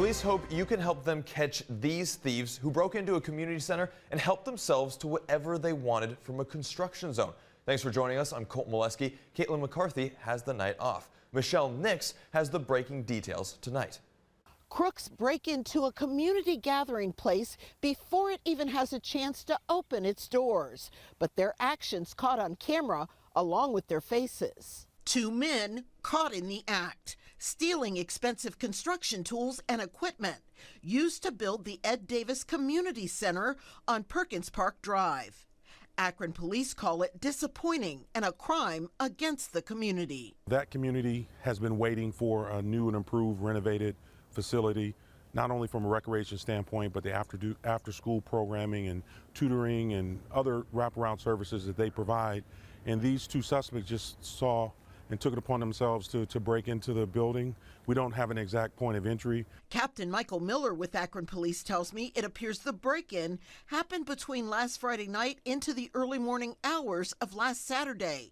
Police hope you can help them catch these thieves who broke into a community center and helped themselves to whatever they wanted from a construction zone. Thanks for joining us. I'm Colt Molesky. Caitlin McCarthy has the night off. Michelle Nix has the breaking details tonight. Crooks break into a community gathering place before it even has a chance to open its doors. But their actions caught on camera along with their faces. Two men caught in the act, stealing expensive construction tools and equipment used to build the Ed Davis Community Center on Perkins Park Drive. Akron police call it disappointing and a crime against the community. That community has been waiting for a new and improved, renovated facility, not only from a recreation standpoint, but the after-school programming and tutoring and other wraparound services that they provide. And these two suspects just saw and took it upon themselves to break into the building. We don't have an exact point of entry. Captain Michael Miller with Akron Police tells me it appears the break-in happened between last Friday night into the early morning hours of last Saturday.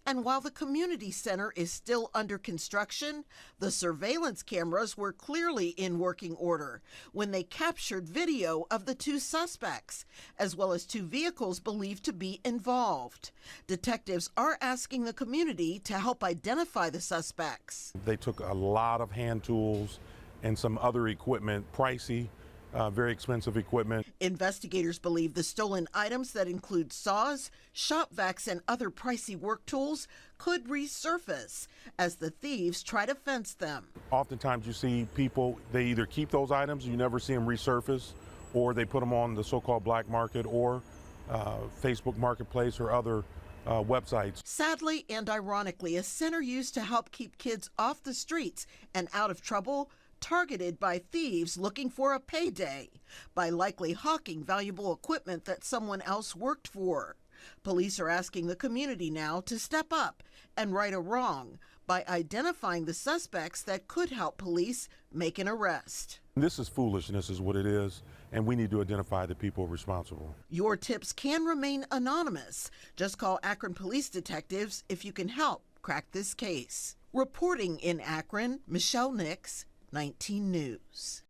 And while the community center is still under construction, the surveillance cameras were clearly in working order when they captured video of the two suspects, as well as two vehicles believed to be involved. Detectives are asking the community to help identify the suspects. They took a lot of hand tools and some other equipment, pricey, very expensive equipment. Investigators believe the stolen items that include saws, shop vacs, and other pricey work tools could resurface as the thieves try to fence them. Oftentimes you see people, they either keep those items, you never see them resurface, or they put them on the so-called black market or Facebook Marketplace or other websites. Sadly and ironically, a center used to help keep kids off the streets and out of trouble, targeted by thieves looking for a payday by likely hawking valuable equipment that someone else worked for. Police are asking the community now to step up and right a wrong by identifying the suspects that could help police make an arrest. This is foolishness is what it is, and we need to identify the people responsible. Your tips can remain anonymous. Just call Akron police detectives if you can help crack this case. Reporting in Akron, Michelle Nix, 19 News.